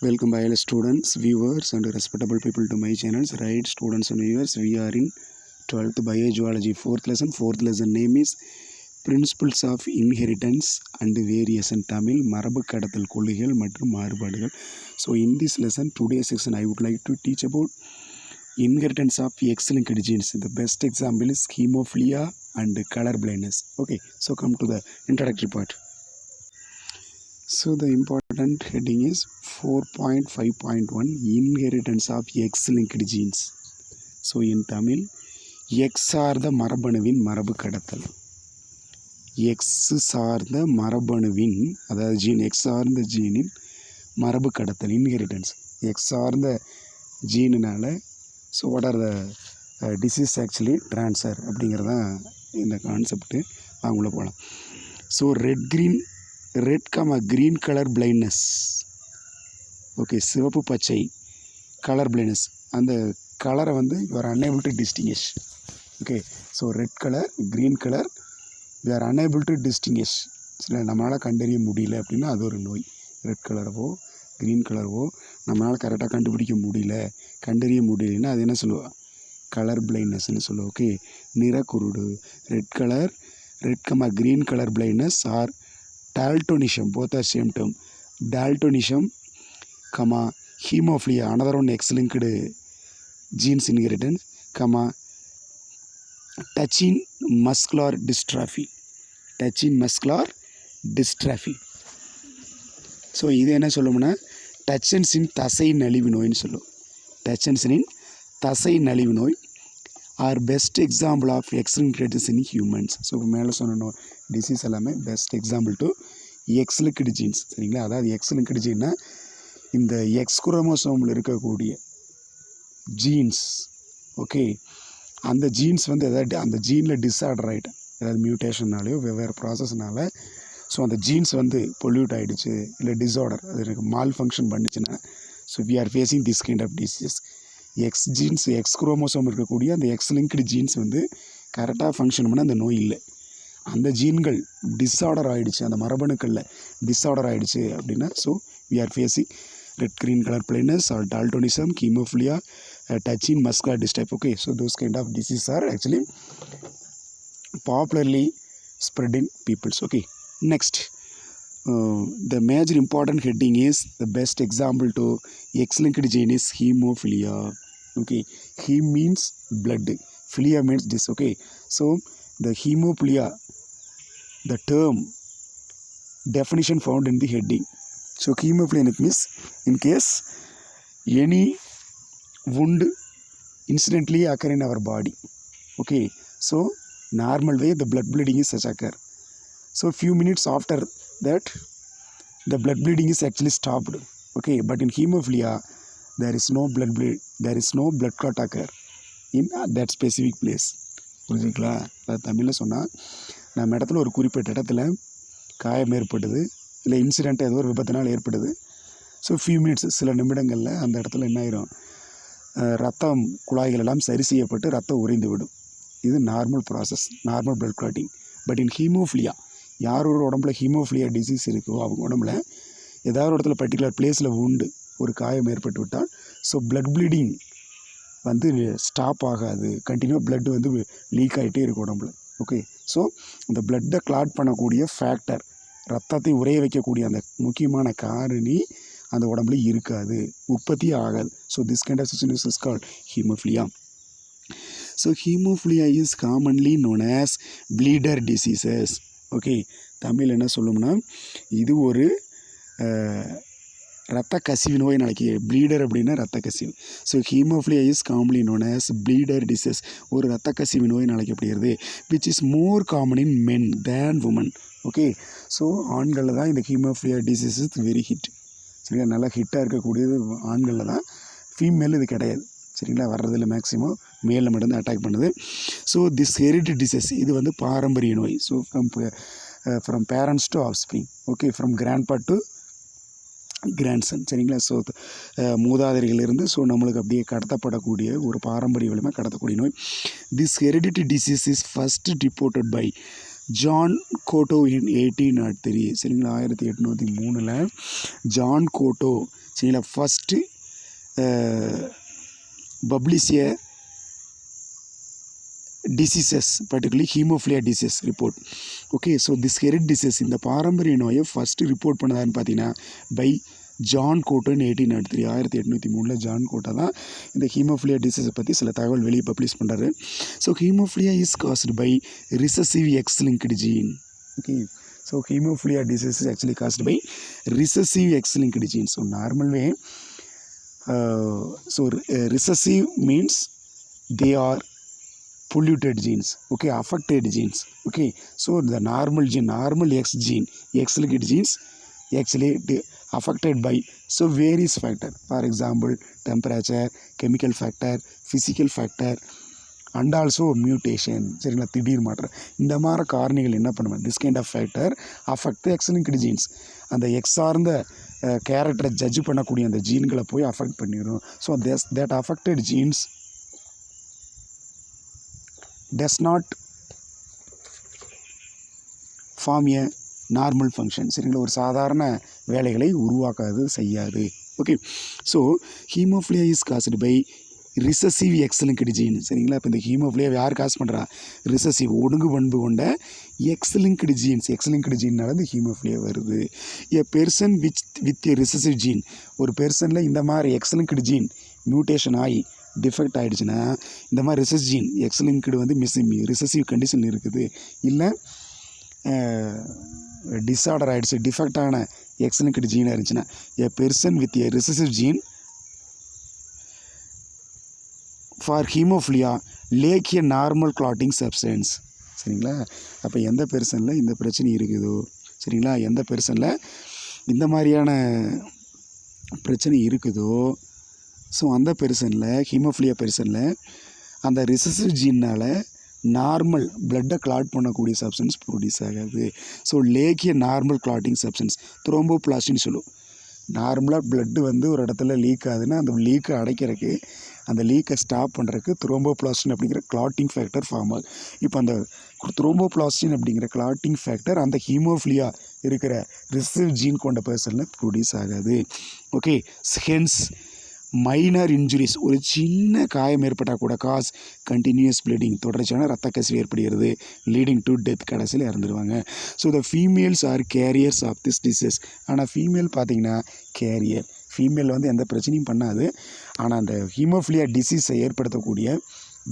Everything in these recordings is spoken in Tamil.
Welcome by all students, viewers and respectable people to my channels. Right, students and viewers, we are in 12th biogeology 4th lesson. 4th lesson name is Principles of Inheritance and Variation Tamil மரபு கடத்தல் கொள்கைகள் மற்றும் மாறுபாடுகள். So in this lesson, today's section I would like to teach about inheritance of X-linked genes. The best example is hemophilia and color blindness. Okay, so come to the introductory part. So the important heading is 4.5.1 Inheritance of X-linked genes. So in Tamil, X சார்ந்த மரபணுவின் மரபு கடத்தல். X சார்ந்த மரபணுவின், அதாவது ஜீன் X சார்ந்த ஜீனின் மரபு கடத்தல், இன்ஹெரிட்டன்ஸ். X சார்ந்த ஜீனுனால so what are the disease actually transfer அப்படிங்கிறதான் இந்த கான்செப்ட்டு. அவங்கள போகலாம். So red green colour blindness. Okay, சிவப்பு பச்சை கலர் பிளைண்ட்னஸ், அந்த கலரை வந்து you are unable to distinguish. Okay, so red colour green colour we are unable to distinguish. சில நம்மளால் கண்டறிய முடியல அப்படின்னா அது ஒரு நோய். ரெட் கலரவோ க்ரீன் கலரவோ நம்மளால் கரெக்டாக கண்டுபிடிக்க முடியல, கண்டறிய முடியலன்னா அது என்ன சொல்லுவோம்? கலர் பிளைண்ட்னஸ்ன்னு சொல்லுவோம். ஓகே, நிறக்குருடு. Red green colour blindness or daltonism, both are same term. Daltonism, hemophilia, another one X-linked genes inheritance, touching muscular dystrophy. So இது என்ன சொல்லுவோம்னா டச்சன்ஸின் தசை நலிவு நோயின்னு சொல்லுவோம். டச்சன்ஸின் தசை நலிவு நோய் are best example of X-linked in humans. So இப்போ மேலே சொன்ன டிசீஸ் எல்லாமே best example to X-linked jeans. சரிங்களா? அதாவது X-linked ஜீன்னா இந்த எக்ஸ் குரோமோசோமில் இருக்கக்கூடிய ஜீன்ஸ். ஓகே, அந்த ஜீன்ஸ் வந்து எதாவது அந்த ஜீனில் டிஸார்டர் ஆகிட்டு, ஏதாவது மியூட்டேஷன்னாலேயோ வெவ்வேறு ப்ராசஸ்னால ஸோ அந்த ஜீன்ஸ் வந்து பொல்யூட் ஆகிடுச்சு, இல்லை டிஸார்டர் அது எனக்கு மால் ஃபங்க்ஷன் பண்ணிச்சுன்னா so we are facing this kind of disease. X genes, X chromosome இருக்கக்கூடிய அந்த X-linked ஜீன்ஸ் வந்து கரெக்டாக ஃபங்க்ஷன் பண்ண அந்த நோய் இல்லை. அந்த ஜீன்கள் டிஸார்டர் ஆகிடுச்சு, அந்த மரபணுக்களில் டிஸார்டர் ஆகிடுச்சு அப்படின்னா so we are facing red green colour blindness or daltonism, haemophilia, Duchenne muscular dystrophy. Okay, so those kind of disease are actually popularly spread in peoples. Okay, next the major important heading is the best example to X-linked gene is hemophilia. Okay, hem means blood, philia means this. Okay, so the hemophilia, the term definition found in the heading. So hemophilia means in case any wound incidentally occur in our body. Okay, so normal way the blood bleeding is such occur. So few minutes after that the blood bleeding is actually stopped. Okay, but in hemophilia there is no blood clot occur in that specific place. புரிஞ்சுங்களா? அது தமிழில் சொன்னால் நம்ம இடத்துல ஒரு குறிப்பிட்ட இடத்துல காயம் ஏற்படுது, இல்லை இன்சிடெண்ட் ஏதோ ஒரு விபத்தினால் ஏற்படுது. ஸோ ஃபியூ மினிட்ஸ், சில நிமிடங்களில் அந்த இடத்துல என்ன ஆயிரும், ரத்தம் குழாய்கள் எல்லாம் சரி செய்யப்பட்டு ரத்தம் உறைந்து விடும். இது normal process, normal blood clotting. But in haemophilia, யாரோட உடம்புல ஹீமோஃபிலியா டிசீஸ் இருக்கோ அவங்க உடம்புல ஏதாவது ஒரு இடத்துல பர்டிகுலர் பிளேஸில் உண்டு ஒரு காயம் ஏற்பட்டு விட்டால் ஸோ பிளட் ப்ளீடிங் வந்து ஸ்டாப் ஆகாது, கண்டினியூ பிளட் வந்து லீக் ஆகிட்டே இருக்கும் உடம்புல. ஓகே, ஸோ இந்த பிளட்டை கிளாட் பண்ணக்கூடிய ஃபேக்டர், ரத்தத்தை உறைய வைக்கக்கூடிய அந்த முக்கியமான காரணி அந்த உடம்புல இருக்காது, உற்பத்தி ஆகாது. So this kind of situation is called hemophilia. So haemophilia is commonly known as bleeder diseases. Okay, Tamil என்ன சொல்லும்னா இது ஒரு இரத்த கசிவு நோய் நாளைக்கு. ப்ளீடர் அப்படின்னா இரத்த கசிவு. So haemophilia is commonly known as bleeder disease, ஒரு இரத்த கசிவு நோய் நாளைக்கு அழைக்கப்படுகிறது. Which is more common in men than women. Okay, so ஆண்களில் தான் இந்த haemophilia disease is very hit. சரிங்களா? நல்லா ஹிட்டாக இருக்கக்கூடியது ஆண்களில் தான், ஃபீமேல் இது கிடையாது. சரிங்களா? வர்றதில்ல, மேக்ஸிமம் மேலில் மட்டும்தான் அட்டாக் பண்ணுது. ஸோ திஸ் ஹெரிடிட்டி டிசீஸ் இது வந்து பாரம்பரிய நோய். So from parents to offspring. Okay, from grandpa to grandson. சரிங்களா? ஸோ மூதாதைகளிலிருந்து ஸோ நம்மளுக்கு அப்படியே கடத்தப்படக்கூடிய ஒரு பாரம்பரிய வலிமை கடத்தக்கூடிய நோய். This heredity disease is first reported by John Otto in 1803. சரிங்களா? 1803 ஜான் கோட்டோ சரிங்களா. First publish a diseases, particularly hemophilia disease report. Okay, so this hered disease இந்த பாரம்பரிய நோயை ஃபஸ்ட்டு ரிப்போர்ட் பண்ணதான்னு பார்த்தீங்கன்னா பை ஜான் கோட்டன் 1803 1803 ஜான் கோட்டா தான் இந்த ஹீமோஃபிலியா டிசீஸை பற்றி சில தகவல் வெளியே பப்ளிஷ் பண்ணுறாரு. So haemophilia is caused by recessive X linked gene. Okay, so hemophilia disease is actually caused by recessive X linked gene. So normal way recessive means they are polluted genes, okay, affected genes. Okay, so the normal gene, normal X gene, X-linked genes actually affected by so various factor. For example, temperature, chemical factor, physical factor, and also mutation. சரிங்களா, திடீர் மாற்றம். இந்த மாதிரி காரணிகள் என்ன பண்ணுவேன், this kind of factor affect the X-linked genes. அந்த எக்ஸ் சார்ந்த கேரக்டரை ஜட்ஜ் பண்ணக்கூடிய அந்த ஜீன்களை போய் அஃபெக்ட் பண்ணிடும். So that affected genes does not form a normal function. சரிங்களா, ஒரு சாதாரண வேலைகளை உருவாக்காது, செய்யாது. Okay, so haemophilia is caused by recessive X linked gene. சரிங்களா, இப்போ இந்த ஹீமோஃபிலியா யார் காஸ் பண்ணுறா, ரிசசிவ் ஒடுங்கு பண்பு கொண்ட எக்ஸ்-லிங்க்டு ஜீன்ஸ், எக்ஸ்-லிங்க்டு ஜீன்னால இந்த ஹீமோஃபிலியா வருது. A person with a recessive gene, ஒரு பெர்சனில் இந்த மாதிரி எக்ஸ்-லிங்க்டு ஜீன் மியூட்டேஷன் ஆகி டிஃபெக்ட் ஆகிடுச்சுன்னா, இந்த மாதிரி ரிசஸ் ஜீன் எக்ஸ்-லிங்க்டு வந்து ரிசசிவ் கண்டிஷன் இருக்குது, இல்லை டிஸார்டர் ஆகிடுச்சு, டிஃபெக்டான எக்ஸ்-லிங்க்டு ஜீனாக இருந்துச்சுன்னா, a person with a recessive gene for hemophilia lack a normal clotting substance. சரிங்களா, அப்போ எந்த பெர்சனில் இந்த பிரச்சனை இருக்குதோ, சரிங்களா, எந்த பெர்சனில் இந்த மாதிரியான பிரச்சனை இருக்குதோ, ஸோ அந்த பெர்சனில் ஹீமோஃபிலியா பெர்சனில் அந்த ரிசசிவ் ஜீனால் நார்மல் பிளட்டை கிளாட் பண்ணக்கூடிய சப்ஸ்டன்ஸ் ப்ரொடியூஸ் ஆகாது. So lakh a normal clotting substance, த்ரோம்போபிளாஸ்டின்னு சொல்லுவோம். நார்மலாக பிளட்டு வந்து ஒரு இடத்துல லீக் ஆகுதுன்னா அந்த லீக்கை அடைக்கிறதுக்கு, அந்த லீக்கை ஸ்டாப் பண்ணுறதுக்கு த்ரோம்போபிளாஸ்டின் அப்படிங்கிற கிளாட்டிங் ஃபேக்டர் ஃபார்ம் ஆகுது. இப்போ அந்த த்ரோம்போபிளாஸ்டின் அப்படிங்கிற கிளாட்டிங் ஃபேக்டர் அந்த ஹீமோஃபிலியா இருக்கிற ரிசசிவ் ஜீன் கொண்ட பர்சனில் ப்ரொடியூஸ் ஆகாது. ஓகே, ஹென்ஸ் மைனர் இன்ஜுரிஸ், ஒரு சின்ன காயம் ஏற்பட்டால் கூட காஸ் கண்டினியூஸ் ப்ளீடிங், தொடர்ச்சியான ரத்த கசிவு ஏற்படுகிறது, லீடிங் டு டெத், கடைசியில் இறந்துடுவாங்க. So the females are carriers of this disease. ஆனால் ஃபீமேல் பார்த்தீங்கன்னா கேரியர், ஃபீமேல் வந்து எந்த பிரச்சனையும் பண்ணாது, ஆனால் அந்த ஹீமோஃபிலியா டிசீஸை ஏற்படுத்தக்கூடிய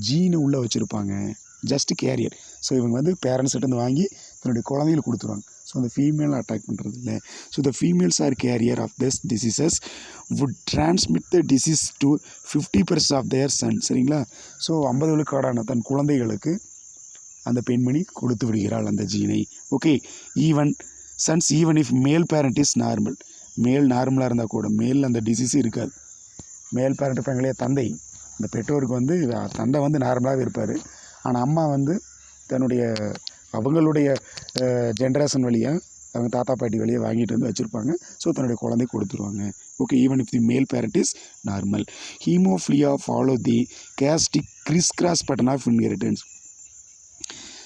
ஜீனை உள்ளே வச்சுருப்பாங்க, ஜஸ்ட் கேரியர். ஸோ இவங்க வந்து பேரண்ட்ஸ்கிட்ட வாங்கி தன்னுடைய குழந்தைகளுக்கு கொடுத்துருவாங்க. ஸோ அந்த ஃபீமேல் அட்டாக் பண்ணுறது இல்லை. So the females are carrier of this diseases would transmit the disease to 50% of their son. சரிங்களா, ஸோ 50 விழுக்காடான தன் குழந்தைகளுக்கு அந்த பெண்மணி கொடுத்து விடுகிறாள் அந்த ஜீனை. ஓகே, even if male parent is normal, male நார்மலாக இருந்தால் கூட மேல் அந்த டிசீஸும் இருக்காது. மேல் பேரண்ட் இருப்பாங்களே தந்தை, இந்த பெற்றோருக்கு வந்து தந்தை வந்து நார்மலாகவே இருப்பார், ஆனால் அம்மா வந்து தன்னுடைய அவங்களுடைய ஜென்ரேஷன் வழியாக அவங்க தாத்தா பாட்டி வழியாக வாங்கிட்டு வந்து வச்சுருப்பாங்க. ஸோ தன்னுடைய குழந்தை கொடுத்துருவாங்க. Okay, even if the male parent is normal. Hemophilia follow the caustic criss cross pattern of inheritance.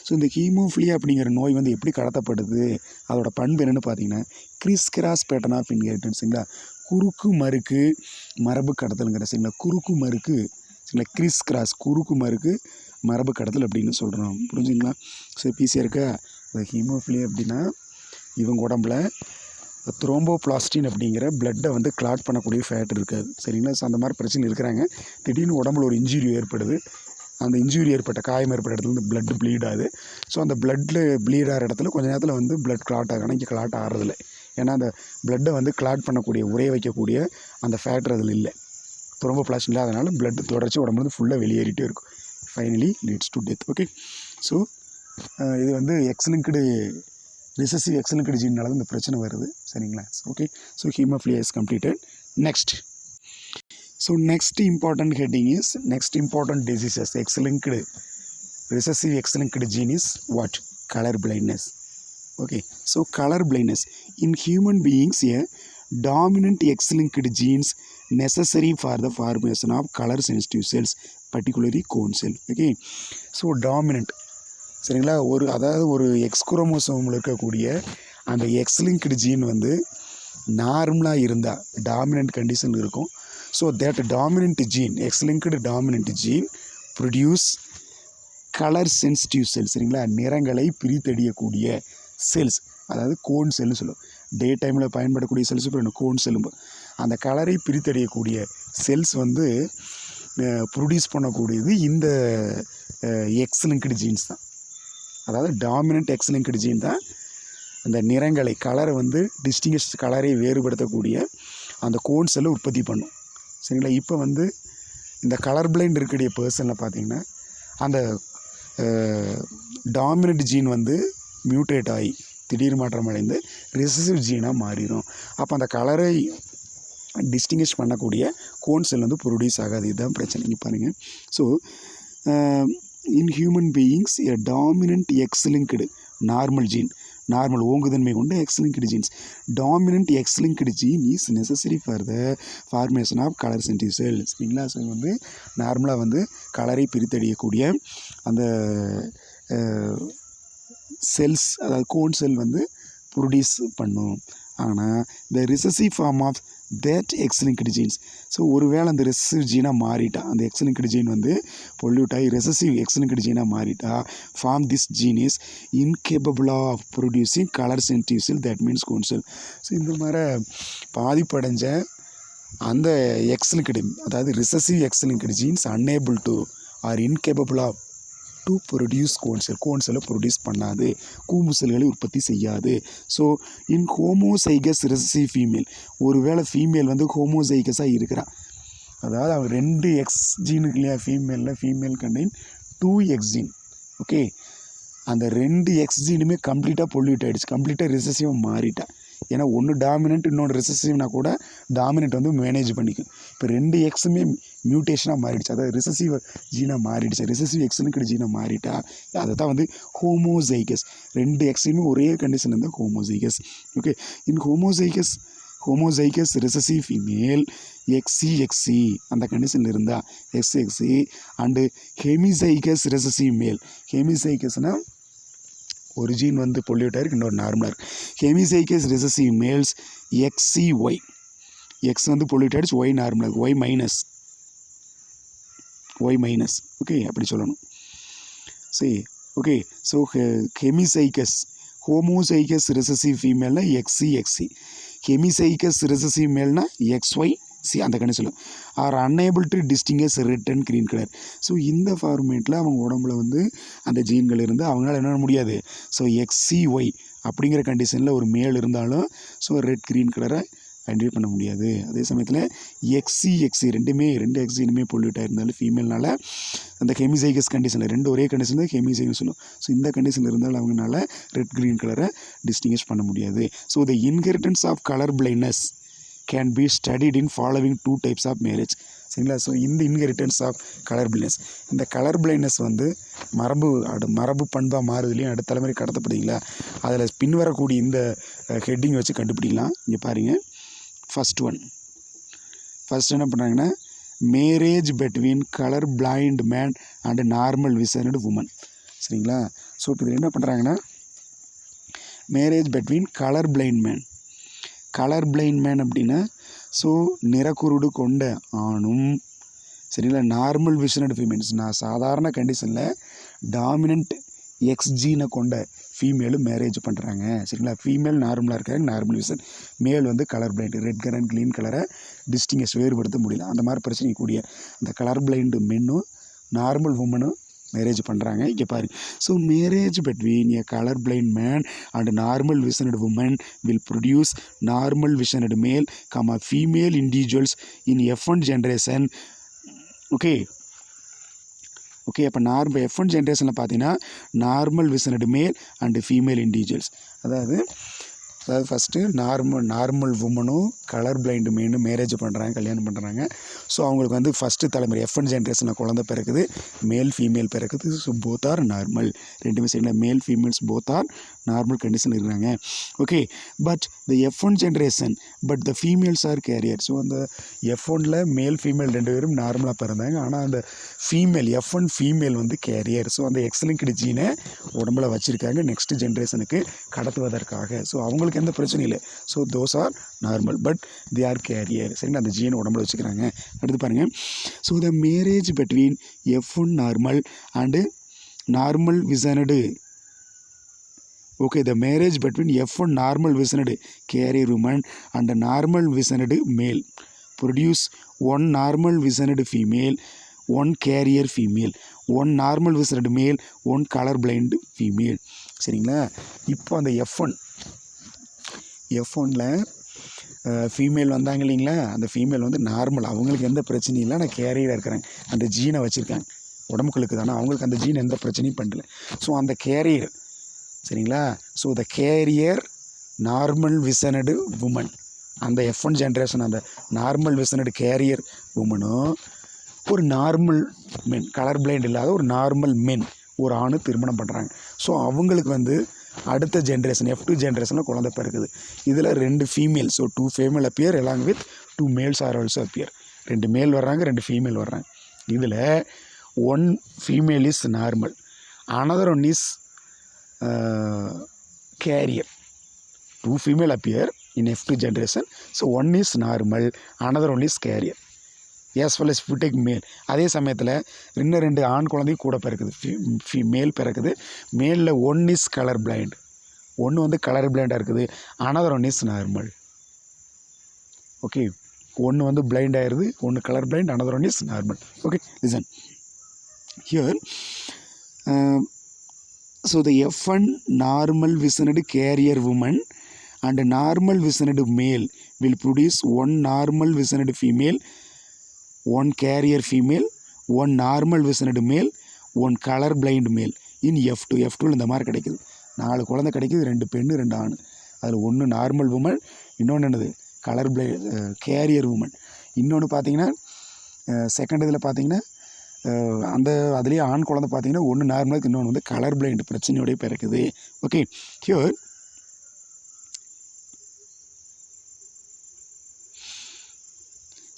So இந்த ஹீமோஃபிலியா அப்படிங்கிற நோய் வந்து எப்படி கடத்தப்படுது, அதோட பண்பு என்னென்னு பார்த்தீங்கன்னா கிறிஸ் கிராஸ் பேட்டர்ன் ஆஃப் இன்ஹெரிட்டன்ஸுங்களா, குறுக்கு மறுக்கு மரபு கடத்தலுங்கிற. சரிங்களா, குறுக்கு மறுக்கு, சரிங்களா, கிறிஸ் கிராஸ் குறுக்கு மறுக்கு மரபு கடத்தல் அப்படின்னு சொல்கிறோம். புரிஞ்சுங்களா? ஸோ ஈஸியாக இருக்கா. ஹீமோஃபிலியா அப்படின்னா இவங்க உடம்புல த்ரோம்போபிளாஸ்டின் அப்படிங்கிற பிளட்டை வந்து கிளாட் பண்ணக்கூடிய ஃபேக்டர் இருக்காது. சரிங்களா, ஸோ அந்த மாதிரி பிரச்சனை இருக்கிறாங்க. திடீர்னு உடம்புல ஒரு இன்ஜுரி ஏற்படுது, அந்த இன்ஜுரி ஏற்பட்ட காயம் ஏற்பட்ட இடத்துல வந்து பிளட் ப்ளீட் ஆகுது. ஸோ அந்த பிளட்டில் ப்ளீட் ஆகிற இடத்துல கொஞ்சம் நேரத்தில் வந்து பிளட் கிளாட் ஆகணும். இங்கே கிளாட் ஆகிறதில்ல, ஏன்னா அந்த பிளட்டை வந்து கிளாட் பண்ணக்கூடிய உரைய வைக்கக்கூடிய அந்த ஃபேக்டர் அதில் இல்லை, த்ரோம்போபிளாஸ்டின் இல்லாதனால பிளட் தொடர்ச்சி உடம்புல வந்து ஃபுல்லாக வெளியேறிட்டே இருக்கும். Finally leads to death. Okay, so இது வந்து எக்ஸ்-லிங்க்டு ரிசசிவ் எக்ஸ்-லிங்க்டு ஜீன்னால இந்த பிரச்சனை வருது. சரிங்களா, okay. So haemophilia is completed. Next, so next important heading is next important diseases. X linked recessive X linked gene is what? Colour blindness. Okay, so colour blindness in human beings a dominant X-linked genes necessary for the formation of color sensitive cells, particularly cone cell. Okay, so dominant, சரிங்களா, அதாவது ஒரு எக்ஸ் குரோமோசோமில் இருக்கக்கூடிய அந்த எக்ஸ்-லிங்க்டு ஜீன் வந்து நார்மலாக இருந்தால் டாமினன்ட் கண்டிஷன் இருக்கும். So that dominant gene X linked dominant gene produce colour sensitive cells, சரிங்களா, நிறங்களை பிரித்தறியக்கூடிய செல்ஸ், அதாவது கோன் செல்னு சொல்லுவோம். டே டைமில் பயன்படக்கூடிய செல்ஸ் இப்போ கோன் செல்லும். அந்த கலரை பிரித்தறியக்கூடிய செல்ஸ் வந்து ப்ரொடியூஸ் பண்ணக்கூடியது இந்த எக்ஸ்-லிங்க்டு ஜீன்ஸ் தான். அதாவது டாமினன்ட் எக்ஸ்-லிங்க்டு ஜீன் தான் அந்த நிறங்களை கலரை வந்து டிஸ்டிங்கிஷ் கலரை வேறுபடுத்தக்கூடிய அந்த கோன் செல்லை உற்பத்தி பண்ணும், சரிங்களா. இப்போ வந்து இந்த கலர் பிளைண்ட் இருக்கக்கூடிய பர்சனில் பார்த்திங்கன்னா அந்த டாமினன்ட் ஜீன் வந்து மியூட்டேட் ஆகி திடீர் மாற்றம் அடைந்து ரெசசிவ் ஜீனாக மாறிடும். அப்போ அந்த கலரை டிஸ்டிங்கிஷ் பண்ணக்கூடிய கோன் செல் வந்து ப்ரொடியூஸ் ஆகாது. இதுதான் பிரச்சனை. இங்கே பாருங்கள். So in human beings a dominant X linked normal gene, normal ஓங்குதன்மை கொண்ட X linked genes, dominant X linked gene is necessary for the formation of colour sensitive cells, சரிங்களா. ஸோ வந்து நார்மலாக வந்து கலரை பிரித்தறியக்கூடிய அந்த செல்ஸ், அதாவது கோன் செல் வந்து ப்ரொடியூஸ் பண்ணும். ஆனால் the recessive form of that X linked genes, so ஒருவேளை அந்த ரெசசிவ் ஜீனாக மாறிட்டா, அந்த எக்ஸ்-லிங்க்டு ஜீன் வந்து பொல்யூட் ஆகி ரெசசிவ் எக்ஸ்-லிங்க்டு ஜீனாக மாறிட்டா, form this gene is incapable of producing colour sensitive cell, that means cone cell. So இந்த மாதிரி பாதிப்படைஞ்ச அந்த எக்ஸ்-லிங்க்டு, அதாவது recessive X linked genes unable to or incapable of to produce cone cell, cone செல்லை ப்ரொடியூஸ் பண்ணாது, கூம்பு செல்களை உற்பத்தி செய்யாது. ஸோ இன் ஹோமோசைகஸ் ரெசசிவ் ஃபீமேல், ஒருவேளை ஃபீமேல் வந்து ஹோமோசைகஸாக இருக்கிறான், அதாவது அவன் 2 எக்ஸ் ஜீனுக்கு இல்லையா ஃபீமேலில், female contain 2 X gene, okay. அந்த 2 எக்ஸ் ஜீனுமே கம்ப்ளீட்டாக பொல்யூட் ஆகிடுச்சு, கம்ப்ளீட்டாக ரெசசிவாக மாறிட்டா. ஏன்னா ஒன்று டாமினன்ட் இன்னொன்று ரெசசிவ்னா கூட டாமினன்ட் வந்து மேனேஜ் பண்ணிக்கும். இப்போ 2 எக்ஸுமே மியூட்டேஷனாக மாறிடுச்சு, அதாவது ரெசசிவ் ஜீனாக மாறிடுச்சு, ரெசசிவ் எக்ஸ்-லிங்க்டு ஜீனாக மாறிட்டா அதை தான் வந்து ஹோமோசைகஸ். 2 எக்ஸுமே ஒரே கண்டிஷன் இருந்தால் ஹோமோசைகஸ், ஓகே. இன் ஹோமோசைகஸ் ரெசசிவ் ஃபீமேல் எக்ஸி அந்த கண்டிஷனில் இருந்தால் எக்ஸி அண்டு ஹெமிசைகஸ் ரெசசிவ் மேல், ஹெமிசைகஸ்னால் ஒரு ஜீன் வந்து பொல்யூட் ஆகிருக்கு, இன்னொரு நார்மலாக இருக்குது. Hemizygous recessive males X C Y, X வந்து பொல்யூட் ஆகிடுச்சு, ஒய் நார்மலாக இருக்குது, ஒய் மைனஸ், ஓகே, அப்படி சொல்லணும். சரி, okay. So hemizygous homozygous recessive ஃபீமேல்னா எக்ஸி, ஹெமிசைகஸ் ரெசசிவ் மேல்னா XY அந்த கண்டிஷனில் are unable to distinguish red and green colour. So இந்த ஃபார்மேட்டில் அவங்க உடம்புல வந்து அந்த ஜீன்கள் இருந்து அவங்களால என்ன பண்ண முடியாது. ஸோ XCY அப்படிங்கிற கண்டிஷனில் ஒரு மேல் இருந்தாலும் ஸோ ரெட் க்ரீன் கலரை ஐடென்டிஃபை பண்ண முடியாது. அதே சமயத்தில் XC ரெண்டு எக்ஸினுமே பொல்யூட் ஆகிருந்தாலும் ஃபீமேல்னால அந்த ஹெமிசைகஸ் கண்டிஷனில் 2 ஒரே கண்டிஷனில் ஹெமிசைகஸ் சொல்லும். ஸோ இந்த கண்டிஷனில் இருந்தாலும் அவங்களால ரெட் க்ரீன் கலரை டிஸ்டிங்கிஷ் பண்ண முடியாது. So the inheritance of colour blindness can be studied in following 2 types of marriage. சரிங்களா. ஸோ இந்த இன்ஹெரிட்டன்ஸ் ஆஃப் கலர் பிளைண்ட்னஸ், இந்த கலர் பிளைண்ட்னஸ் வந்து மரபு பண்பாக மாறுதுலையும் அடுத்த தலைமுறை கடத்தப்படுங்களா, அதில் பின்வரக்கூடிய இந்த ஹெட்டிங் வச்சு கண்டுபிடிக்கலாம். இங்கே பாருங்கள். ஃபஸ்ட் என்ன பண்ணுறாங்கன்னா, marriage between colour blind man and normal visioned woman. சரிங்களா. ஸோ இப்போ இதில் என்ன பண்ணுறாங்கன்னா, marriage between colour blind man அப்படின்னா ஸோ நிறக்குருடு கொண்ட ஆணும், சரிங்களா, நார்மல் விஷனட் ஃபீமேல்ஸ், நான் சாதாரண கண்டிஷனில் டாமினன்ட் எக்ஸ் ஜீனை கொண்ட ஃபீமேலும் மேரேஜ் பண்ணுறாங்க. சரிங்களா. ஃபீமேல் நார்மலாக இருக்காங்க, நார்மல் விஷன், மேல் வந்து colour blind, red colour and green கலரை டிஸ்டிங்கிஷ் வேறுபடுத்த முடியல. அந்த மாதிரி பிரச்சனை கூடிய அந்த கலர் பிளைண்டு மென்னும் நார்மல் உமனும் மேரேஜ் பண்ணுறாங்க. இங்கே பாருங்க. So marriage between a colour blind man and normal visioned woman will produce normal visioned male female individuals in F1 generation. Okay. அப்போ F1 ஜென்ரேஷனில் பார்த்தீங்கன்னா normal visioned male and female individuals, அதாவது ஃபஸ்ட்டு நார்மல் உமனும் கலர் பிளைண்டு மேனும் மேரேஜ் பண்ணுறாங்க, கல்யாணம் பண்ணுறாங்க. ஸோ அவங்களுக்கு வந்து ஃபஸ்ட்டு தலைமுறை F1 ஜென்ரேஷனில் குழந்தை பிறக்குது, மேல் ஃபீமேல் பிறக்குது. ஸோ போத் ஆர் நார்மல், ரெண்டுமே சைடில் male females both are normal condition இருக்கிறாங்க. Okay, but the F1 generation but the females are carrier. So அந்த F1ல் மேல் ஃபீமேல் 2 பேரும் நார்மலாக பிறந்தாங்க. ஆனால் அந்த ஃபீமேல் F1 ஃபீமேல் வந்து கேரியர். ஸோ அந்த எக்ஸ்லிங்க்டு ஜீனை உடம்புல வச்சுருக்காங்க நெக்ஸ்ட் ஜென்ரேஷனுக்கு கடத்துவதற்காக. ஸோ அவங்களுக்கு எந்த பிரச்சனையும் இல்லை. So those are normal but they are carrier. சரிங்களா, அந்த ஜீனை உடம்புல வச்சுக்கிறாங்க. அடுத்து பாருங்கள். So the marriage between F1 normal and normal visioned. Okay, the marriage between F1 normal visioned carrier woman and a normal visioned male produce one normal visioned female, one carrier female, one normal visioned male, one color blind female. சரிங்களா, இப்போ அந்த F1ல் ஃபீமேல் வந்தாங்க இல்லைங்களா, அந்த ஃபீமேல் வந்து நார்மல், அவங்களுக்கு எந்த பிரச்சனையும் இல்லை, ஆனால் கேரியராக இருக்கிறாங்க, அந்த ஜீனை வச்சுருக்காங்க உடம்புகளுக்கு தானே, அவங்களுக்கு அந்த ஜீன் எந்த பிரச்சனையும் பண்ணல. ஸோ அந்த கேரியர், சரிங்களா, so the carrier normal visioned woman, அந்த F1 ஜென்ரேஷன் அந்த நார்மல் விசனடு கேரியர் உமனும் ஒரு நார்மல் மென், கலர் பிளைண்ட் இல்லாத ஒரு நார்மல் மென் ஒரு ஆணு திருமணம் பண்ணுறாங்க. ஸோ அவங்களுக்கு வந்து அடுத்த ஜென்ரேஷன் F2 ஜென்ரேஷனில் குழந்தை பிறக்குது. இதில் 2 female, so 2 female appear along with 2 males are also appear. 2 மேல் வர்றாங்க, 2 ஃபீமேல் வர்றாங்க. இதில் 1 female is normal, another one is carrier. 2 female appear in F2 generation, so one is normal, another one is carrier. as well as if you take male. அதே சமயத்தில் இன்னும் 2 ஆண் குழந்தையும் கூட பிறக்குது, மேல் பிறக்குது. மேலில் 1 is கலர் பிளைண்ட், 1 வந்து கலர் பிளைண்டாக இருக்குது, another one is normal. Okay, 1 வந்து பிளைண்ட் ஆயிடுது, 1 colour blind, another one is normal. Okay, listen here. So the F1 normal visioned carrier woman and normal visioned male will produce 1 normal visioned female, 1 carrier female, 1 normal visioned male, 1 color blind male in F2. F2 இந்த மாதிரி கிடைக்குது, 4 குழந்தை கிடைக்குது, 2 பெண்ணு 2 ஆண். அதில் 1 நார்மல் உமன், இன்னொன்று என்னது கலர் கேரியர் உமன். இன்னொன்று பார்த்தீங்கன்னா செகண்ட் இதில் பார்த்தீங்கன்னா அந்த அதுலேயே ஆண் குழந்தை பார்த்தீங்கன்னா 1 நார்மலுக்கு, இன்னொன்று வந்து கலர் பிளைண்ட் பிரச்சனையோடய பிறக்குது. Okay, here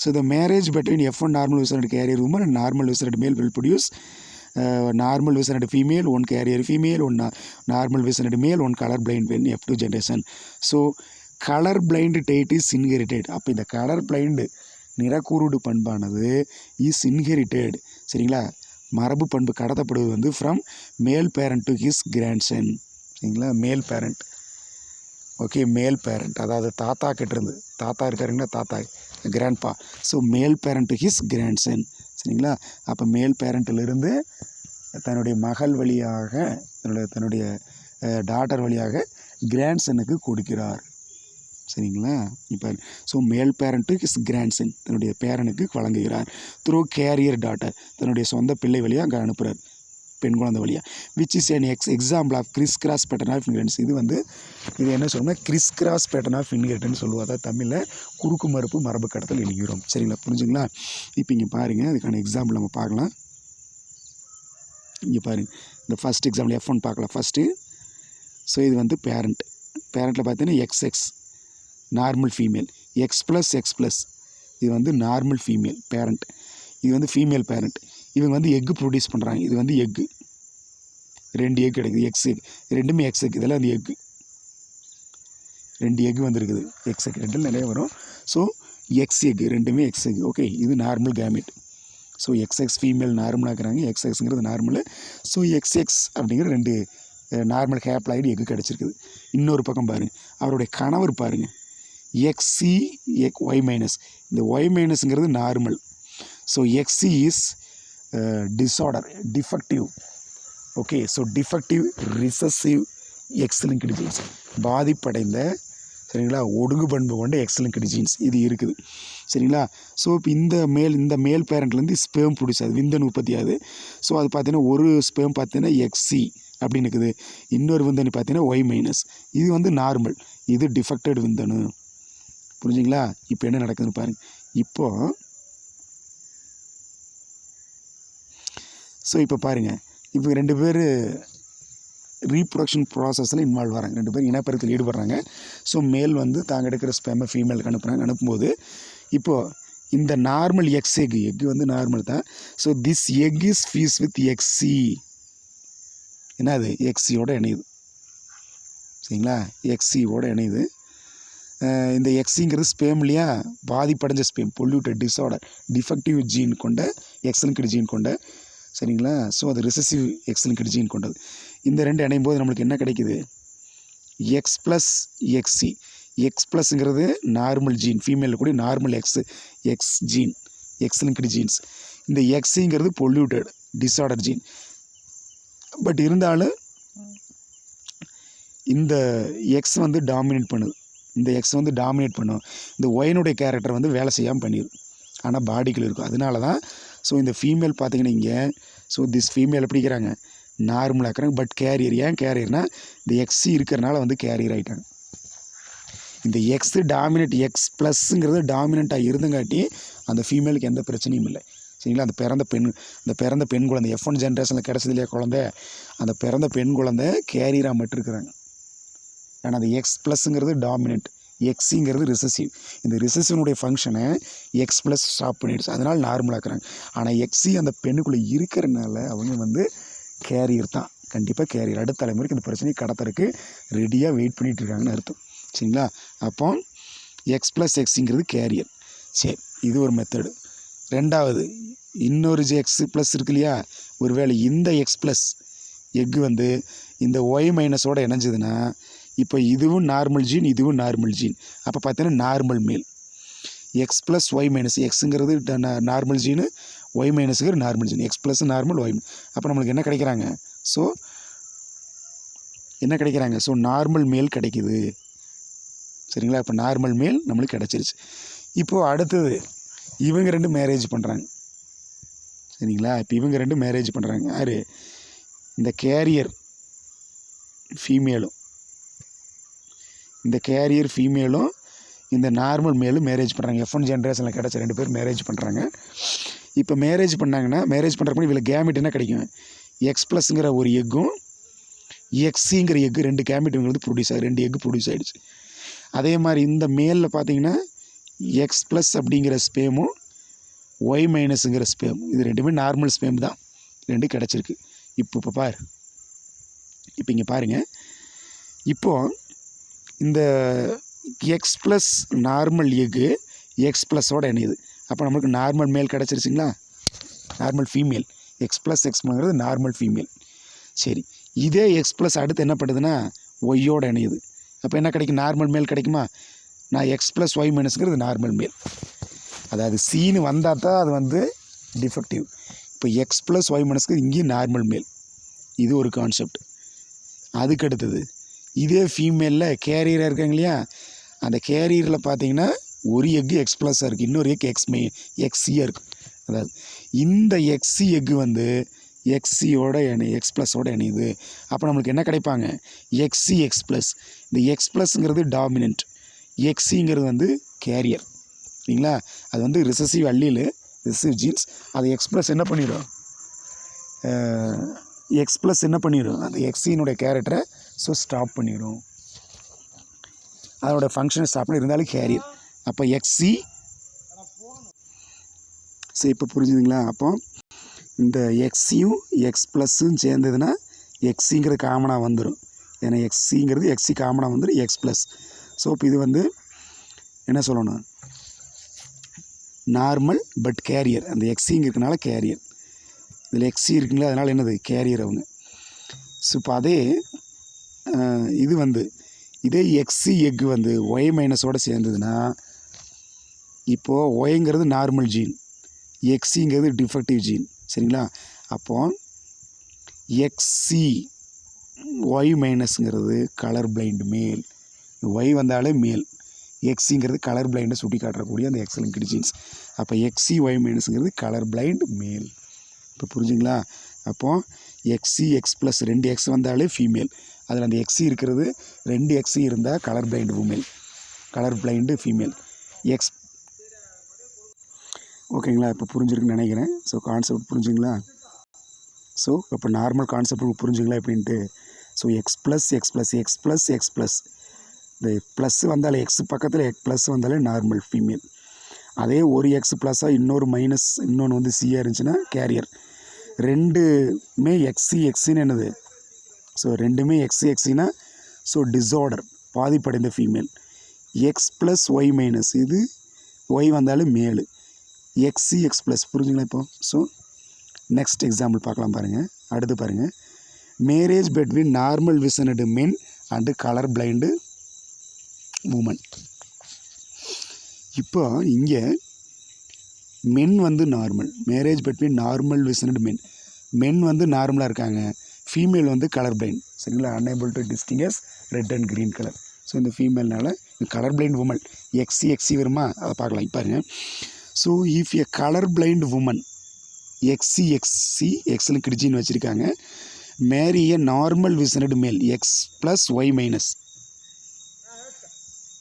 so the marriage between F1 normal visioned carrier woman and normal visioned male will produce normal visioned female, 1 carrier female, 1 normal visioned male, 1 colour blind male F2 generation. So colour blind that is inherited. அப்போ இந்த கலர் பிளைண்டு நிறக்கூறுடு பண்பானது இஸ் இன்ஹெரிட்டட். சரிங்களா, மரபு பண்பு கடத்தப்படுவது வந்து ஃப்ரம் மேல் பேரண்ட் டு ஹிஸ் கிராண்ட்சன். சரிங்களா, மேல் பேரண்ட். ஓகே, மேல் பேரண்ட் அதாவது தாத்தா கிட்டேருந்து, தாத்தா இருக்காருங்களா, தாத்தா grandpa. So male parent to his grandson. சரிங்களா, அப்போ மேல் பேரண்ட்டிலிருந்து தன்னுடைய மகள் வழியாக தன்னுடைய டாட்டர் வழியாக கிராண்ட்சனுக்கு கொடுக்கிறார். சரிங்களா, இப்போ so male parent his grandson தன்னுடைய பேரனுக்கு வழங்குகிறார். த்ரூ கேரியர் டாட்டர் தன்னுடைய சொந்த பிள்ளை வழியாக அங்கே அனுப்புகிறார், பெண் குழந்தை வழியாக. Which is an example of criss cross pattern of inheritance. இது என்ன சொல்லணும்னா criss cross pattern of inheritance சொல்லுவோம். அதாவது தமிழில் குறுக்கு மறுப்பு மரபு கடத்தல் என்கிறோம். சரிங்களா, புரிஞ்சுங்களா? இப்போ இங்கே பாருங்கள், அதுக்கான எக்ஸாம்பிள் நம்ம பார்க்கலாம். இங்கே பாருங்கள், இந்த ஃபஸ்ட் எக்ஸாம்பிள் F1 பார்க்கலாம் ஃபஸ்ட்டு. ஸோ இது வந்து பேரண்ட்டில் பார்த்தீங்கன்னா XX normal female, X + X+, இது வந்து நார்மல் ஃபீமேல் பேரண்ட், இது வந்து ஃபீமேல் பேரண்ட். இவங்க வந்து எக்கு ப்ரொடியூஸ் பண்ணுறாங்க, இது வந்து எக்கு 2 எக் கிடைக்குது, எக்ஸ் எக், ரெண்டுமே எக்ஸ் எக், இதெல்லாம் வந்து எக்கு 2 எக்கு வந்துருக்குது, எக்ஸ் எக் 2 நிறைய வரும். ஸோ எக்ஸ் எக் ரெண்டுமே எக்ஸ் எக். ஓகே, இது normal gamete. So XX female நார்மலாக இருக்கிறாங்க, XXங்கிறது நார்மலு. ஸோ XX அப்படிங்கிற 2 நார்மல் ஹேப்ளாய்டு எக்கு கிடச்சிருக்குது. இன்னொரு பக்கம் பாருங்கள், அவருடைய கணவர் பாருங்கள், XC Y-, இந்த Y-ங்கிறது normal. So XC is disorder, defective. Okay, so defective recessive X linked genes, பாதிப்படைந்த, சரிங்களா, ஒடுங்கு பண்பு கொண்ட எக்ஸ்-லிங்க்டு ஜீன்ஸ் இது இருக்குது. சரிங்களா, ஸோ இப்போ இந்த மேல் பேரண்ட்லேருந்து ஸ்பேம் ப்ரொடியூஸ் ஆகுது, விந்தணு உற்பத்தி ஆகுது. ஸோ அது பார்த்தீங்கன்னா ஒரு ஸ்பேம் பார்த்தீங்கன்னா XC அப்படின்னு இருக்குது, இன்னொரு விந்தணு பார்த்தீங்கன்னா Y-, இது வந்து நார்மல், இது டிஃபெக்டட் விந்தணு. புரிஞ்சுங்களா? இப்போ என்ன நடக்குதுன்னு பாருங்கள். இப்போது ஸோ இப்போ பாருங்கள், இப்போ 2 பேர் ரீப்ரொடக்ஷன் ப்ராசஸில் இன்வால்வ் வராங்க, 2 பேரும் இனப்பெருக்கத்தில் ஈடுபடுறாங்க. ஸோ மேல் வந்து தாங்க எடுக்கிற ஸ்பெர்மை ஃபீமேலுக்கு அனுப்பும்போது இப்போது இந்த நார்மல் எக்கு வந்து நார்மல் தான். So this egg is fees with XE, என்னது எக்ஸியோட இணையுது, சரிங்களா, எக்ஸியோட இணையுது. இந்த எக்ஸிங்கிறது ஸ்பேம் இல்லையா, பாதிப்படைஞ்ச sperm, polluted, disorder, defective gene கொண்ட, எக்ஸலிங்கட் ஜீன் கொண்ட, சரிங்களா. ஸோ அது ரிசசிவ் எக்ஸலிங்கட் ஜீன் கொண்டது. இந்த 2 இணையும் போது நம்மளுக்கு என்ன கிடைக்குது, எக்ஸ் ப்ளஸ் எக்ஸி. எக்ஸ் ப்ளஸ்ங்கிறது நார்மல் ஜீன், ஃபீமேலில் கூட normal X gene, X linked genes. இந்த எக்ஸிங்கிறது பொல்யூட்டட் டிஸார்டர் ஜீன். பட் இருந்தாலும் இந்த எக்ஸ் வந்து டாமினேட் பண்ணுது, இந்த எக்ஸ் வந்து டாமினேட் பண்ணும், இந்த ஒயினுடைய கேரக்டர் வந்து வேலை செய்யாமல் பண்ணிடும், ஆனால் பாடிக்குள்ள இருக்கும். அதனால தான் ஸோ இந்த ஃபீமேல் பார்த்தீங்கன்னா இங்கே, ஸோ திஸ் ஃபீமேல் எப்படி இருக்கிறாங்க, நார்மலாக இருக்கிறாங்க. பட் கேரியர், ஏன் கேரியர்னால் இந்த எக்ஸி இருக்கிறனால வந்து கேரியர் ஆகிட்டாங்க. இந்த எக்ஸ் டாமினேட், எக்ஸ் ப்ளஸ்ங்கிறது டாமினண்ட்டாக இருந்தங்காட்டி அந்த ஃபீமேலுக்கு எந்த பிரச்சனையும் இல்லை, சரிங்களா. அந்த பிறந்த பெண் குழந்தை F1 ஜென்ரேஷனில் கிடச்சது இல்லையா குழந்தை, அந்த பிறந்த பெண் குழந்தை கேரியராக மட்டும் இருக்கிறாங்க. ஏன்னா அந்த எக்ஸ் ப்ளஸ்ங்கிறது டாமினண்ட், எக்ஸிங்கிறது ரிசசிவ். இந்த ரிசசிவனுடைய ஃபங்க்ஷனை எக்ஸ் ப்ளஸ் ஸ்டாப் பண்ணிடுச்சு, அதனால் நார்மலாக்குறாங்க. ஆனால் எக்ஸி அந்த பெண்ணுக்குள்ளே இருக்கிறனால அவங்க வந்து கேரியர் தான், கண்டிப்பாக கேரியர். அடுத்த தலைமுறைக்கு இந்த பிரச்சனையை கடத்தறதுக்கு ரெடியாக வெயிட் பண்ணிகிட்டு இருக்காங்கன்னு அர்த்தம், சரிங்களா. அப்போ எக்ஸ் ப்ளஸ் எக்ஸிங்கிறது கேரியர். சரி, இது ஒரு மெத்தடு. ரெண்டாவது, இன்னொரு எக்ஸ் ப்ளஸ் இருக்கு இல்லையா, ஒருவேளை இந்த எக்ஸ் ப்ளஸ் எக்கு வந்து இந்த ஒய் மைனஸோடு இணைஞ்சதுன்னா இப்போ இதுவும் நார்மல் ஜீன், இதுவும் நார்மல் ஜீன். அப்போ பார்த்தீங்கன்னா normal male. X plus Y minus, எக்ஸுங்கிறது நார்மல் ஜீனு, ஒய் மைனஸுங்கிறது normal gene, X plus normal, Y. அப்போ நம்மளுக்கு என்ன கிடைக்கிறாங்க, ஸோ நார்மல் மேல் கிடைக்குது, சரிங்களா. இப்போ நார்மல் மேல் நம்மளுக்கு கிடச்சிருச்சு. இப்போது அடுத்தது இவங்க 2 மேரேஜ் பண்ணுறாங்க, சரிங்களா. இப்போ இவங்க 2 மேரேஜ் பண்ணுறாங்க. யார், இந்த கேரியர் ஃபீமேலும் இந்த நார்மல் மேலும் மேரேஜ் பண்ணுறாங்க. F1 ஜென்ரேஷனில் கிடச்ச 2 பேர் மேரேஜ் பண்ணுறாங்க. இப்போ மேரேஜ் பண்ணாங்கன்னா, மேரேஜ் பண்ணுறப்ப இவளை கேமிட் என்ன கிடைக்கும், எக்ஸ் ப்ளஸ்ங்கிற ஒரு எக்கும் எக்ஸிங்கிற எக்கு 2 கேமிட் இவங்க வந்து ப்ரொடியூஸ் ஆகி 2 எக்கு ப்ரொடியூஸ் ஆகிடுச்சு. அதே மாதிரி இந்த மேலில் பார்த்தீங்கன்னா எக்ஸ் ப்ளஸ் அப்படிங்கிற ஸ்பேமும் ஒய் மைனஸுங்கிற ஸ்பேம், இது 2மே நார்மல் ஸ்பேம் தான், 2 கிடச்சிருக்கு. இப்போ பாரு, இப்போ இங்கே பாருங்கள், இப்போது இந்த X plus normal egg X ப்ளஸோட இணையுது. அப்போ நம்மளுக்கு நார்மல் மேல் கிடச்சிருச்சிங்களா, நார்மல் ஃபீமேல். எக்ஸ் ப்ளஸ் எக்ஸ்ங்கிறது நார்மல் ஃபீமேல். சரி, இதே எக்ஸ் ப்ளஸ் அடுத்து என்ன பண்ணுதுன்னா ஒய்யோட இணையுது. அப்போ என்ன கிடைக்கும், நார்மல் மேல் கிடைக்குமா. நான் எக்ஸ் ப்ளஸ் ஒய் மைனஸ்ங்கிறது நார்மல் மேல். அதாவது சீனு வந்தால் தான் அது வந்து டிஃபெக்டிவ். இப்போ எக்ஸ் ப்ளஸ் ஒய் மைனஸ்க்கு இங்கேயும் நார்மல் மேல், இது ஒரு கான்செப்ட். அதுக்கு அடுத்தது இதே ஃபீமேலில் கேரியராக இருக்காங்க இல்லையா, அந்த கேரியரில் பார்த்தீங்கன்னா ஒரு எக்கு எக்ஸ் ப்ளஸ்ஸாக இருக்குது, இன்னொரு எக்கு எக்ஸியாக இருக்குது. அதாவது இந்த எக்ஸி எக்கு வந்து எக்ஸியோட எக்ஸ் ப்ளஸோட இணையுது. அப்போ நம்மளுக்கு என்ன கிடைப்பாங்க, எக்ஸி எக்ஸ் ப்ளஸ். இந்த எக்ஸ் ப்ளஸ்ங்கிறது டாமினன்ட், எக்ஸிங்கிறது வந்து கேரியர், சரிங்களா. அது வந்து ரிசசிவ் அல்லீல், ரிசசிவ் ஜீன்ஸ். அது எக்ஸ் ப்ளஸ் என்ன பண்ணிடும், அந்த எக்ஸினுடைய கேரக்டரை ஸ்டாப் பண்ணிடும், அதோட ஃபங்க்ஷனை ஸ்டாப் பண்ணி இருந்தாலும் கேரியர். அப்போ எக்ஸி, சரி இப்போ புரிஞ்சுதுங்களா. அப்போ இந்த எக்ஸியும் எக்ஸ் ப்ளஸ்ஸும் சேர்ந்ததுன்னா எக்ஸிங்கிறது காமனாக வந்துடும், ஏன்னா எக்ஸிங்கிறது எக்ஸி காமனாக வந்துடும், எக்ஸ் ப்ளஸ். ஸோ இப்போ இது வந்து என்ன சொல்லணும், நார்மல் பட் கேரியர். அந்த எக்ஸிங் இருக்கனால கேரியர், இதில் எக்ஸி இருக்குங்களா, அதனால் என்னது கேரியர் அவங்க. ஸோ இப்போ அதே இது வந்து இதே எக்ஸி எக்கு வந்து ஒய் மைனஸோடு சேர்ந்ததுன்னா இப்போது ஒய்ங்கிறது நார்மல் ஜீன், எக்ஸிங்கிறது டிஃபெக்டிவ் ஜீன், சரிங்களா. அப்போது எக்ஸி ஒய் மைனஸுங்கிறது கலர் பிளைண்ட் மேல், ஒய் வந்தாலே மேல், எக்ஸிங்கிறது கலர் பிளைண்டை சுட்டி காட்டக்கூடிய அந்த எக்ஸலிங்கட் ஜீன்ஸ். அப்போ எக்ஸி ஒய் மைனஸுங்கிறது கலர் பிளைண்ட் மேல். இப்போ புரிஞ்சுங்களா. அப்போது எக்ஸி எக்ஸ் ப்ளஸ் 2 எக்ஸ் வந்தாலே ஃபீமேல், அதில் அந்த எக்ஸி இருக்கிறது 2 எக்ஸி இருந்தால் கலர் பிளைண்டு உமேல், கலர் பிளைண்டு ஃபீமேல். எக்ஸ் ஓகேங்களா, இப்போ புரிஞ்சிருக்குன்னு நினைக்கிறேன். ஸோ கான்செப்ட் புரிஞ்சுங்களா. ஸோ இப்போ நார்மல் கான்செப்ட் புரிஞ்சுங்களா எப்படின்ட்டு. So X plus X plus X plus X plus இந்த ப்ளஸ் வந்தாலே எக்ஸ் பக்கத்தில் ப்ளஸ் வந்தாலே நார்மல் ஃபீமேல். அதே ஒரு எக்ஸ் ப்ளஸ்ஸாக இன்னொரு மைனஸ் இன்னொன்று வந்து சியாக இருந்துச்சுன்னா கேரியர். ரெண்டுமே எக்ஸின்னு என்னது? ஸோ ரெண்டுமே எக்ஸினா ஸோ டிஸார்டர், பாதிப்படைந்த female. X plus Y minus, இது ஒய் வந்தாலும் மேலு. எக்ஸ் ப்ளஸ், புரிஞ்சுங்களா இப்போ? ஸோ நெக்ஸ்ட் எக்ஸாம்பிள் பார்க்கலாம் பாருங்கள். அடுத்து பாருங்கள், marriage between normal visioned men and colour blind woman. இப்போ இங்கே மென் வந்து normal, marriage between normal visioned men வந்து நார்மலாக இருக்காங்க, ஃபீமேல் வந்து கலர் பிளைண்ட். சரிங்களா? Unable to distinguish red and green colour. So இந்த ஃபீமேல்னால கலர் பிளைண்ட் உமன் எக்ஸி வருமா? அதை பார்க்கலாம். இப்போ பாருங்க, so if a colour blind woman X C எக்ஸில் கிடிச்சின்னு வச்சுருக்காங்க, marry a normal visioned male X plus Y minus.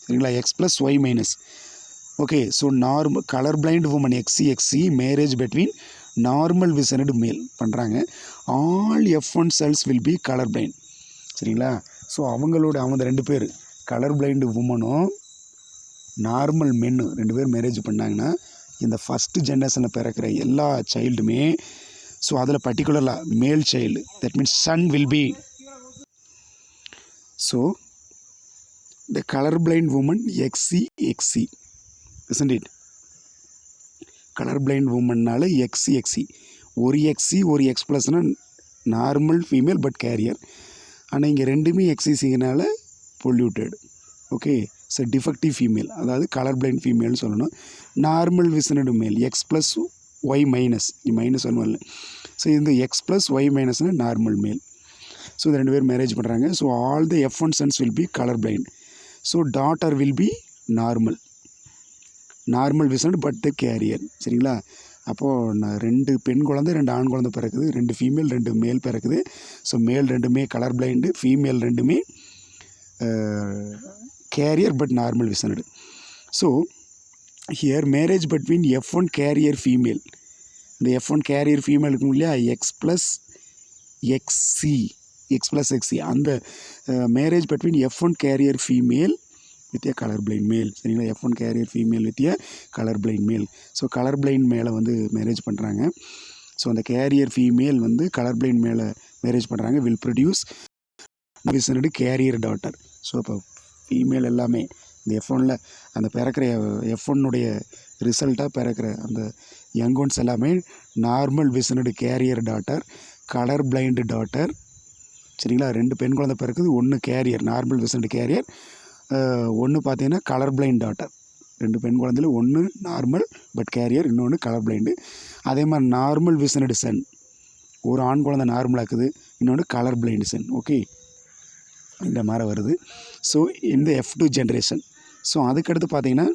சரிங்களா? X plus Y minus. Okay, so normal colour blind woman X C marriage between normal visioned male பண்ணுறாங்க. All F1 cells will be colour blind. சரிங்களா? ஸோ அவங்க ரெண்டு பேர் கலர் பிளைண்டு உமனும் நார்மல் மென்னும் ரெண்டு பேர் மேரேஜ் பண்ணாங்கன்னா இந்த ஃபஸ்ட்டு ஜென்ரேஷனில் பிறக்கிற எல்லா சைல்டுமே, ஸோ அதில் பர்டிகுலராக male child, that means son will be. So the colour blind woman X C isn't it? Colour blind உமன்னால எக்ஸி ஒரு எக்ஸ் ப்ளஸ்னால் நார்மல் ஃபீமேல் பட் கேரியர். ஆனால் இங்கே ரெண்டுமே எக்ஸிசிங்கனால polluted. Okay, so defective female, அதாவது கலர் பிளைண்ட் ஃபீமேல்னு சொல்லணும். Normal visioned male X plus Y minus, minus ஒன்றும். ஸோ இந்த எக்ஸ் ப்ளஸ் ஒய் மைனஸ்னால் நார்மல் மேல். ஸோ இந்த ரெண்டு பேர் மேரேஜ் பண்ணுறாங்க. So all the F1 sons will be colour blind. So daughter will be normal visioned but the carrier. சரிங்களா? அப்போது ரெண்டு பெண் குழந்தை, ரெண்டு ஆண் குழந்தை பிறக்குது, ரெண்டு ஃபீமேல், ரெண்டு மேல் பிறக்குது. ஸோ மேல் ரெண்டுமே கலர் பிளைண்டு, ஃபீமேல் ரெண்டுமே carrier but normal visioned. So here marriage between F1 carrier female, இந்த F1 கேரியர் ஃபீமேல் இருக்கும் இல்லையா, எக்ஸ் ப்ளஸ் எக்ஸி, அந்த marriage between F1 carrier female with a colour blind male. சரிங்களா? F1 carrier female with a colour blind male. So colour blind மேலே வந்து மேரேஜ் பண்ணுறாங்க. ஸோ அந்த கேரியர் ஃபீமேல் வந்து கலர் பிளைண்ட் மேலே மேரேஜ் பண்ணுறாங்க, will produce visioned carrier daughter. So இப்போ ஃபீமேல் எல்லாமே இந்த F1ல் அந்த பிறக்கிற F1உடைய ரிசல்ட்டாக பிறக்கிற அந்த யங் ஒன்ஸ் எல்லாமே normal visioned carrier daughter, colour blind daughter. சரிங்களா? ரெண்டு பெண் குழந்தை பிறக்குது, ஒன்று கேரியர் நார்மல் விசனடு கேரியர், ஒன்று பார்த்தீங்கன்னா கலர் பிளைண்ட் டாட்டர். ரெண்டு பெண் குழந்தையில் ஒன்று நார்மல் பட் கேரியர், இன்னொன்று கலர் பிளைண்டு. அதே மாதிரி நார்மல் விசனடு சன், ஒரு ஆண் குழந்தை நார்மலாக இருக்குது, இன்னொன்று கலர் பிளைண்டு சன். ஓகே, இந்த மாதிரி வருது. ஸோ இந்த F2 ஜென்ரேஷன். ஸோ அதுக்கடுத்து பார்த்தீங்கன்னா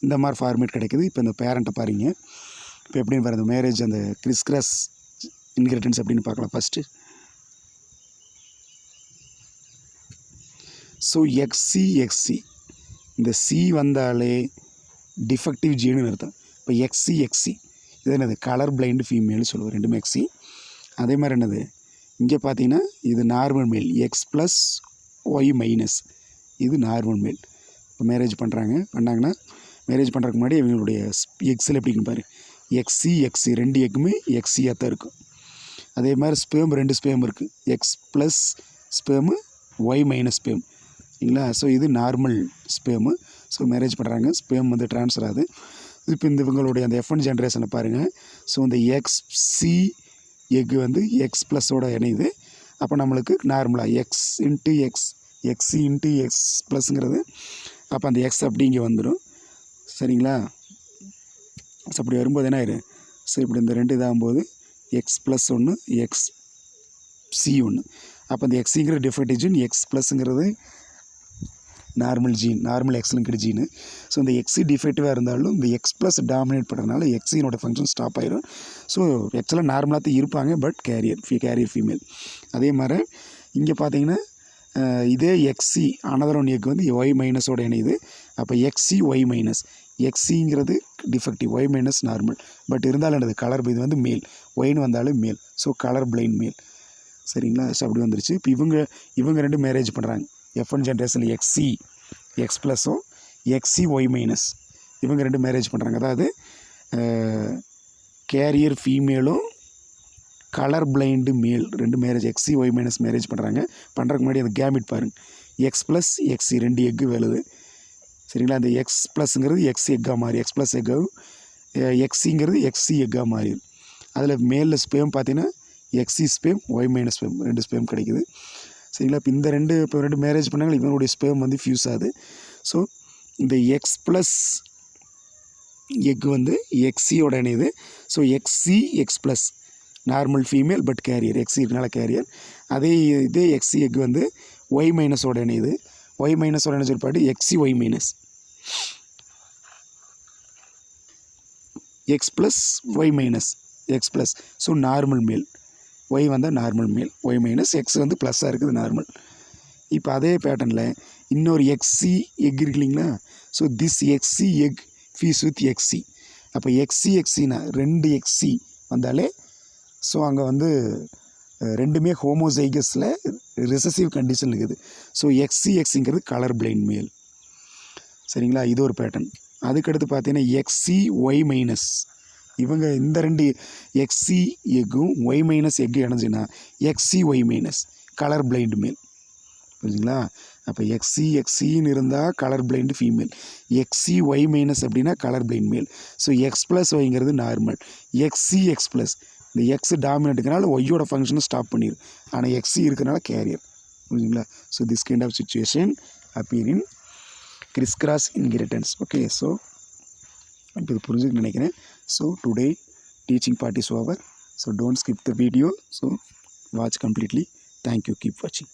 இந்த மாதிரி ஃபார்மேட் கிடைக்குது. இப்போ இந்த பேரண்ட்டை பாருங்க, இப்போ எப்படின்னு பாருங்க, மேரேஜ் அந்த கிறிஸ் இன்ஹெரிட்டன்ஸ் அப்படின்னு பார்க்கலாம் ஃபஸ்ட்டு. ஸோ எக்ஸி இந்த சி வந்தாலே டிஃபெக்டிவ் ஜீனு அர்த்தம். இப்போ எக்ஸி இது என்னது? கலர் பிளைண்டு ஃபீமேல்னு சொல்லுவோம், ரெண்டுமே எக்ஸி. அதே மாதிரி என்னது இங்கே பார்த்தீங்கன்னா இது normal male X plus Y minus, இது நார்மல் மேல். இப்போ மேரேஜ் பண்ணாங்கன்னா மேரேஜ் பண்ணுறதுக்கு முன்னாடி இவங்களுடைய எக்ஸில் எப்படின்னு பாரு, எக்ஸி ரெண்டு எக்குமே எக்ஸியாக தான் இருக்கும். அதே மாதிரி ரெண்டு ஸ்பேம் இருக்குது, X plus sperm Y minus sperm. சரிங்களா? ஸோ இது நார்மல் ஸ்பேமு. ஸோ மேரேஜ் பண்ணுறாங்க, ஸ்பேம் வந்து ட்ரான்ஸ்ஃபர் ஆகுது. இப்போ இந்த இவங்களுடைய அந்த F1 ஜென்ரேஷனை பாருங்கள். ஸோ இந்த எக்ஸி எக்கு வந்து எக்ஸ் ப்ளஸோட இணையுது. அப்போ நம்மளுக்கு நார்மலாக எக்ஸி இன்ட்டு எக்ஸ் ப்ளஸ்ங்கிறது, அப்போ அந்த எக்ஸ் அப்படி இங்கே வந்துடும். சரிங்களா? ஸோ அப்படி வரும்போது என்ன ஆயிடும்? ஸோ இப்படி இந்த ரெண்டு இதாகும்போது எக்ஸ் ப்ளஸ் ஒன்று எக்ஸ் ஒன்று. அப்போ இந்த எக்ஸிங்கிற டிஃபெக்டிவ் ஜீன், எக்ஸ் ப்ளஸ்ங்கிறது நார்மல் எக்ஸ்லிங்க்டு ஜீனு. ஸோ இந்த எக்ஸி டிஃபெக்டிவாக இருந்தாலும் இந்த எக்ஸ் ப்ளஸ் டாமினேட் பண்ணுறதுனால எக்ஸினோட ஃபங்க்ஷன் ஸ்டாப் ஆயிடும். ஸோ ஆக்சுவலாக நார்மலாக தான் இருப்பாங்க, பட் கேரியர் ஃபீமேல். அதே மாதிரி இங்கே பார்த்தீங்கன்னா இதே எக்ஸி அனதர் ஒன் எக் வந்து ஒய் மைனஸோட இணையுது. அப்போ எக்ஸி ஒய் மைனஸ், எக்ஸிங்கிறது defective, Y minus normal. But இருந்தாலும் என்னது கலர், இது வந்து மேல், ஒய்னு வந்தாலும் மேல். So colour blind male. சரிங்களா. ஸோ அப்படி வந்துருச்சு. இப்போ இவங்க ரெண்டு மேரேஜ் பண்ணுறாங்க. F1 ஜென்ரேஷனில் XC எக்ஸ் ப்ளஸும் XC Y மைனஸ் இவங்க ரெண்டு மேரேஜ் பண்ணுறாங்க. அதாவது கேரியர் ஃபீமேலும் கலர் பிளைண்டு மேல் ரெண்டு marriage XC Y minus marriage பண்ணுறாங்க. பண்ணுறதுக்கு முன்னாடி அந்த கேமிட் பாருங்கள். X ப்ளஸ் XC ரெண்டு எக்கு வேலுது. சரிங்களா. அந்த எக்ஸ் ப்ளஸ்ங்கிறது XC எக்காக மாறி X ப்ளஸ் எக்காகவும் XCங்கிறது XC எக்காக மாறிடும். அதில் மேலில் ஸ்பேம் பார்த்தீங்கன்னா XC spam Y minus spam ரெண்டு ஸ்பேம் கிடைக்குது. சரிங்களா. இப்போ இந்த ரெண்டு மேரேஜ் பண்ணாங்க. இவனுடைய ஸ்பேம் வந்து ஃபியூஸ் ஆகுது. ஸோ இந்த X ப்ளஸ் எக் வந்து XCயோட இணையுது. So XC X plus normal female but carrier XC இருக்கனால கேரியர். இதே XC எக் வந்து Y மைனஸோட இணையுது. Y மைனஸோட இணைச்ச ஒரு பாட்டு XC Y minus X plus Y minus X plus. So normal male Y வந்தால் normal male Y minus X வந்து ப்ளஸ்ஸாக இருக்குது நார்மல். இப்போ அதே பேட்டர்னில் இன்னொரு XC எக் இருக்கு இல்லைங்களா. So this XC egg fees with XC. அப்போ XCனா ரெண்டு XC வந்தாலே ஸோ அங்கே வந்து ரெண்டுமே ஹோமோசைகஸில் ரிசசிவ் கண்டிஷன் இருக்குது. So XCங்கிறது colour blind male. சரிங்களா. இது ஒரு பேட்டர்ன். அதுக்கடுத்து பார்த்தீங்கன்னா XC Y மைனஸ் இவங்க இந்த ரெண்டு XC எக்கும் Y மைனஸ் எக்கு இணைஞ்சுன்னா XC Y minus colour blind male. புரிஞ்சுங்களா. அப்போ XCன்னு இருந்தால் colour blind female. XC Y minus அப்படின்னா colour blind male. So X plus Yங்கிறது நார்மல். XC X ப்ளஸ் இந்த X டாமினேட்டுக்கனால ஒய்யோட ஃபங்க்ஷனை ஸ்டாப் பண்ணிடும். ஆனால் XC இருக்கிறனால கேரியர். புரிஞ்சுங்களா. So this kind of situation appear in criss cross inheritance. Okay. So இப்போ இது புரிஞ்சுக்க நினைக்கிறேன். ஸோ today teaching part is over. So don't skip the video. So watch completely. Thank you. Keep வாட்சிங்.